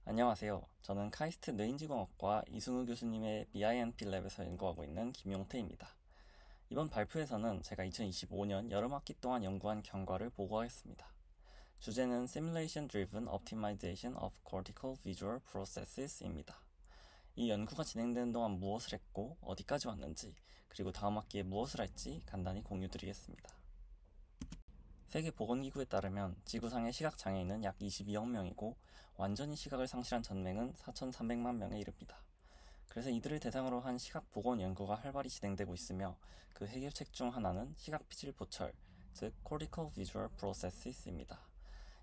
안녕하세요. 저는 카이스트 뇌인지공학과 이승우 교수님의 BINP 랩에서 연구하고 있는 김용태입니다. 이번 발표에서는 제가 2025년 여름학기 동안 연구한 경과를 보고하겠습니다. 주제는 Simulation Driven Optimization of Cortical Visual Processes입니다. 이 연구가 진행되는 동안 무엇을 했고 어디까지 왔는지, 그리고 다음 학기에 무엇을 할지 간단히 공유드리겠습니다. 세계보건기구에 따르면 지구상의 시각장애인은 약 22억 명이고 완전히 시각을 상실한 전맹은 4,300만 명에 이릅니다. 그래서 이들을 대상으로 한 시각보건 연구가 활발히 진행되고 있으며 그 해결책 중 하나는 시각피질 보철, 즉 Cortical Visual Processes입니다.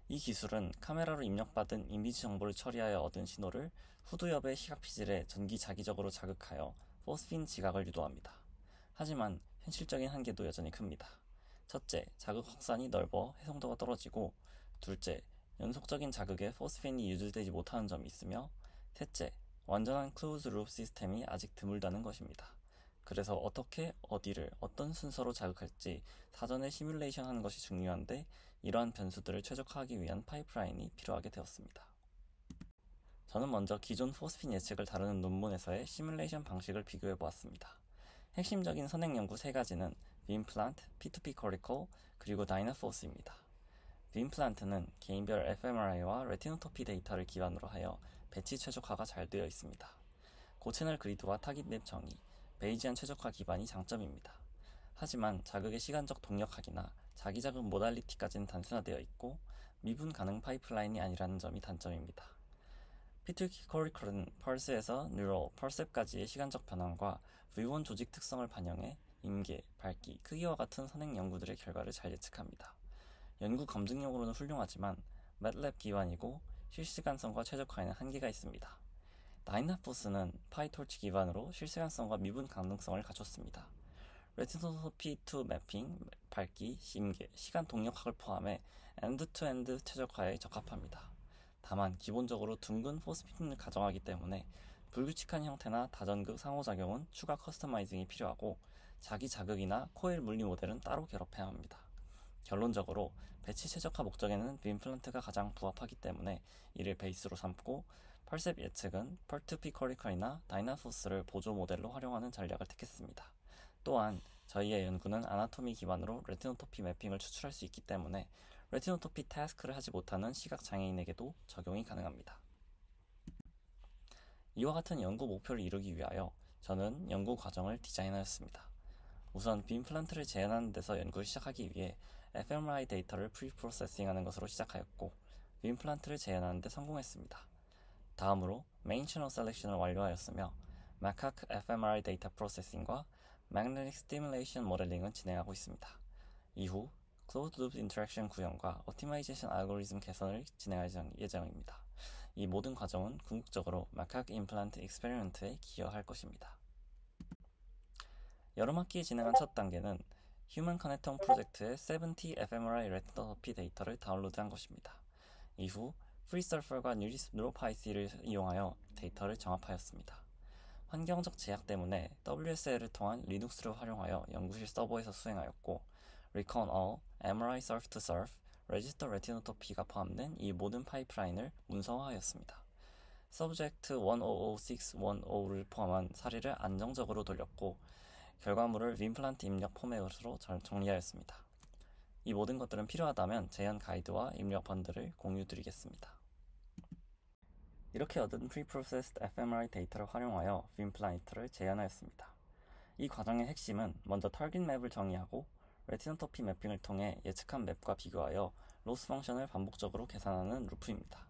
이 기술은 카메라로 입력받은 이미지 정보를 처리하여 얻은 신호를 후두엽의 시각피질에 전기자기적으로 자극하여 포스핀 지각을 유도합니다. 하지만 현실적인 한계도 여전히 큽니다. 첫째, 자극 확산이 넓어 해상도가 떨어지고, 둘째, 연속적인 자극에 포스핀이 유지되지 못하는 점이 있으며, 셋째, 완전한 클로즈 룹 시스템이 아직 드물다는 것입니다. 그래서 어떻게, 어디를, 어떤 순서로 자극할지 사전에 시뮬레이션 하는 것이 중요한데, 이러한 변수들을 최적화하기 위한 파이프라인이 필요하게 되었습니다. 저는 먼저 기존 포스핀 예측을 다루는 논문에서의 시뮬레이션 방식을 비교해 보았습니다. 핵심적인 선행 연구 세 가지는 빔플란트, P2P 코리컬, 그리고 다이나포스입니다. 빔플란트는 개인별 fMRI와 레티노토피 데이터를 기반으로 하여 배치 최적화가 잘 되어 있습니다. 고채널 그리드와 타깃 맵 정의, 베이지안 최적화 기반이 장점입니다. 하지만 자극의 시간적 동력학이나 자기자극 모달리티까지는 단순화되어 있고 미분 가능 파이프라인이 아니라는 점이 단점입니다. P2P 코리컬은 펄스에서 뉴럴, 펄셉까지의 시간적 변환과 V1 조직 특성을 반영해 임계, 밝기, 크기와 같은 선행 연구들의 결과를 잘 예측합니다. 연구 검증용으로는 훌륭하지만 MATLAB 기반이고 실시간성과 최적화에는 한계가 있습니다. 다이나포스는 파이토치 기반으로 실시간성과 미분 가능성을 갖췄습니다. 레티노토피2 매핑, 밝기, 임계, 시간 동력학을 포함해 엔드-투-엔드 최적화에 적합합니다. 다만 기본적으로 둥근 포스핀을 가정하기 때문에 불규칙한 형태나 다전극 상호작용은 추가 커스터마이징이 필요하고 자기 자극이나 코일 물리 모델은 따로 결합해야 합니다. 결론적으로 배치 최적화 목적에는 빔플란트가 가장 부합하기 때문에 이를 베이스로 삼고 펄셉 예측은 펄2피 코리컬이나 다이나포스를 보조 모델로 활용하는 전략을 택했습니다. 또한 저희의 연구는 아나토미 기반으로 레티노토피 매핑을 추출할 수 있기 때문에 레티노토피 태스크를 하지 못하는 시각장애인에게도 적용이 가능합니다. 이와 같은 연구 목표를 이루기 위하여 저는 연구 과정을 디자인하였습니다. 우선 빔플란트를 재현하는 데서 연구를 시작하기 위해 fMRI 데이터를 프리프로세싱하는 것으로 시작하였고 빔플란트를 재현하는 데 성공했습니다. 다음으로 메인 채널 셀렉션을 완료하였으며 마카크 fMRI 데이터 프로세싱과 magnetic stimulation 모델링은 진행하고 있습니다. 이후 closed loop interaction 구현과 optimization 알고리즘 개선을 진행할 예정입니다. 이 모든 과정은 궁극적으로 마카크 임플란트 익스페리먼트에 기여할 것입니다. 여름학기에 진행한 첫 단계는 휴먼 커넥텀 프로젝트의 70 fMRI 레티노토피 데이터를 다운로드한 것입니다. 이후 FreeSurfer과 뉴로파이시를 이용하여 데이터를 정합하였습니다. 환경적 제약 때문에 WSL을 통한 리눅스를 활용하여 연구실 서버에서 수행하였고 Recon All, MRI Surf to Surf, Register Retinotopy가 포함된 이 모든 파이프라인을 문서화하였습니다. Subject 100610를 포함한 사례를 안정적으로 돌렸고 결과물을 빔플란트 입력 포맷으로 정리하였습니다. 이 모든 것들은 필요하다면 재현 가이드와 입력 번들을 공유드리겠습니다. 이렇게 얻은 Preprocessed fMRI 데이터를 활용하여 빔플란트를 재현하였습니다. 이 과정의 핵심은 먼저 타깃 맵을 정의하고 레티노토피 매핑을 통해 예측한 맵과 비교하여 로스 펑션을 반복적으로 계산하는 루프입니다.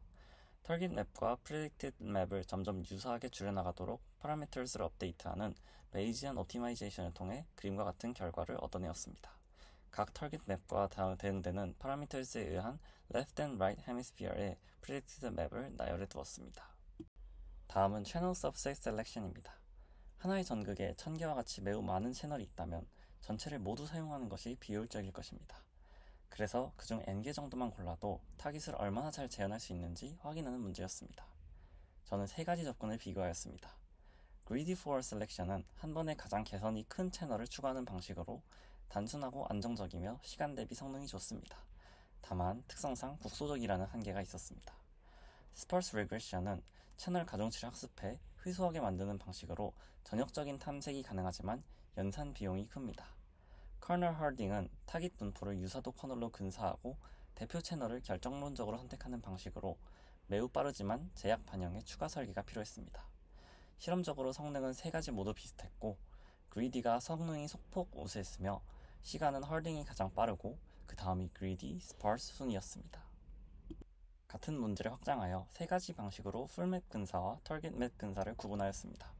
타깃 맵과 predicted 맵을 점점 유사하게 줄여나가도록 파라미터스를 업데이트하는 베이지안 옵티마이제이션을 통해 그림과 같은 결과를 얻어내었습니다. 각 타깃 맵과 대응되는 파라미터스에 의한 left and right hemisphere의 predicted 맵을 나열해 두었습니다. 다음은 채널 subset selection입니다. 하나의 전극에 1000개와 같이 매우 많은 채널이 있다면 전체를 모두 사용하는 것이 비효율적일 것입니다. 그래서 그중 n개 정도만 골라도 타깃을 얼마나 잘 재현할 수 있는지 확인하는 문제였습니다. 저는 세 가지 접근을 비교하였습니다. Greedy for Selection은 한 번에 가장 개선이 큰 채널을 추가하는 방식으로 단순하고 안정적이며 시간 대비 성능이 좋습니다. 다만 특성상 국소적이라는 한계가 있었습니다. 스펄스 리그레션은 채널 가중치를 학습해 희소하게 만드는 방식으로 전역적인 탐색이 가능하지만 연산 비용이 큽니다. 커널 허딩은 타깃 분포를 유사도 커널로 근사하고 대표 채널을 결정론적으로 선택하는 방식으로 매우 빠르지만 제약 반영에 추가 설계가 필요했습니다. 실험적으로 성능은 세 가지 모두 비슷했고 그리디가 성능이 소폭 우세했으며 시간은 허딩이 가장 빠르고 그 다음이 그리디, 스펄스 순이었습니다. 같은 문제를 확장하여 세 가지 방식으로 풀맵 근사와 털깃 맵 근사를 구분하였습니다.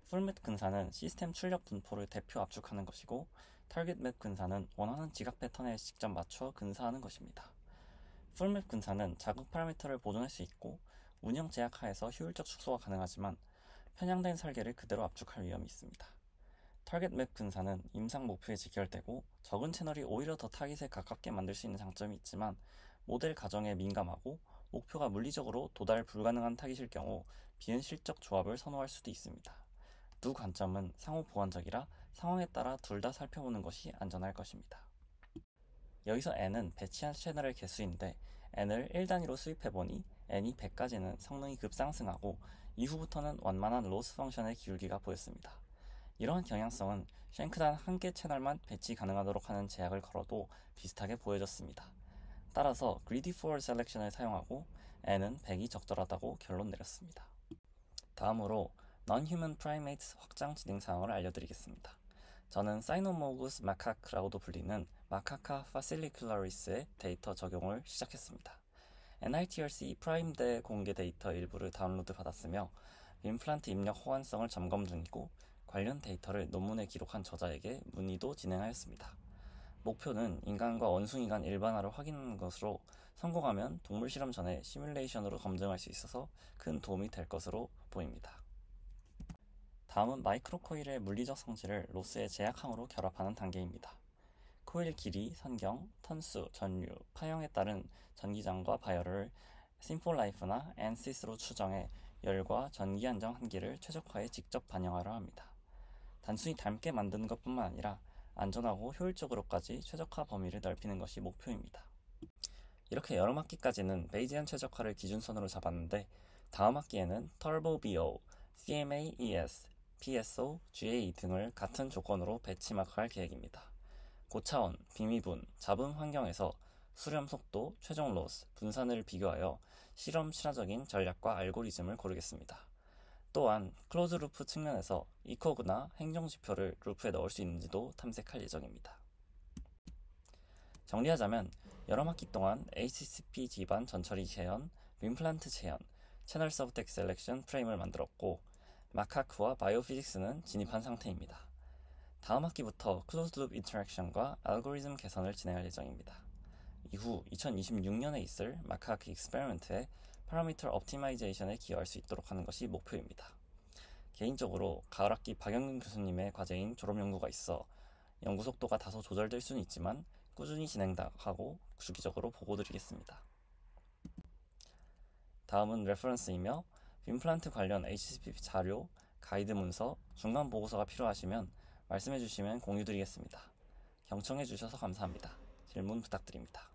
풀맵 근사는 시스템 출력 분포를 대표 압축하는 것이고 털깃 맵 근사는 원하는 지각 패턴에 직접 맞춰 근사하는 것입니다. 풀맵 근사는 자극 파라미터를 보존할 수 있고 운영 제약 하에서 효율적 축소가 가능하지만 편향된 설계를 그대로 압축할 위험이 있습니다. 타겟 맵 근사는 임상 목표에 직결되고 적은 채널이 오히려 더 타깃에 가깝게 만들 수 있는 장점이 있지만 모델 가정에 민감하고 목표가 물리적으로 도달 불가능한 타깃일 경우 비현실적 조합을 선호할 수도 있습니다. 두 관점은 상호 보완적이라 상황에 따라 둘 다 살펴보는 것이 안전할 것입니다. 여기서 n은 배치한 채널의 개수인데 n을 1단위로 수입해보니 n이 100까지는 성능이 급상승하고 이후부터는 완만한 로스 펑션의 기울기가 보였습니다. 이러한 경향성은 쉔크단 한 개 채널만 배치 가능하도록 하는 제약을 걸어도 비슷하게 보여졌습니다. 따라서 Greedy for Selection을 사용하고 n은 100이 적절하다고 결론 내렸습니다. 다음으로 Non-Human Primates 확장 진행 사항을 알려드리겠습니다. 저는 사이노모구스 마카크라고도 불리는 마카카 파실리큘라리스의 데이터 적용을 시작했습니다. NITRC 프라임대 공개 데이터 일부를 다운로드 받았으며 임플란트 입력 호환성을 점검 중이고 관련 데이터를 논문에 기록한 저자에게 문의도 진행하였습니다. 목표는 인간과 원숭이 간 일반화를 확인하는 것으로 성공하면 동물 실험 전에 시뮬레이션으로 검증할 수 있어서 큰 도움이 될 것으로 보입니다. 다음은 마이크로 코일의 물리적 성질을 로스의 제약항으로 결합하는 단계입니다. 코일 길이, 선경, 턴수, 전류, 파형에 따른 전기장과 바이어를 심폴라이프나 ANSYS로 추정해 열과 전기 안정 한계를 최적화해 직접 반영하려 합니다. 단순히 닮게 만드는 것뿐만 아니라 안전하고 효율적으로까지 최적화 범위를 넓히는 것이 목표입니다. 이렇게 여러 학기까지는 베이지안 최적화를 기준선으로 잡았는데 다음 학기에는 터보 BO, CMA ES, PSO, GA 등을 같은 조건으로 배치마크할 계획입니다. 고차원, 비미분, 잡음 환경에서 수렴 속도, 최종 로스, 분산을 비교하여 실험 친화적인 전략과 알고리즘을 고르겠습니다. 또한 클로즈 루프 측면에서 이코그나 행정지표를 루프에 넣을 수 있는지도 탐색할 예정입니다. 정리하자면 여러 학기 동안 HCP 기반 전처리 재현, 임플란트 재현, 채널 서브텍 셀렉션 프레임을 만들었고 마카크와 바이오피직스는 진입한 상태입니다. 다음 학기부터 클로즈드 룹 인터랙션과 알고리즘 개선을 진행할 예정입니다. 이후 2026년에 있을 마카크 익스페리먼트의 파라미터 옵티마이제이션에 기여할 수 있도록 하는 것이 목표입니다. 개인적으로 가을 학기 박영근 교수님의 과제인 졸업 연구가 있어 연구 속도가 다소 조절될 수는 있지만 꾸준히 진행하고 주기적으로 보고드리겠습니다. 다음은 레퍼런스이며 임플란트 관련 HCP 자료, 가이드 문서, 중간 보고서가 필요하시면 말씀해 주시면 공유드리겠습니다. 경청해 주셔서 감사합니다. 질문 부탁드립니다.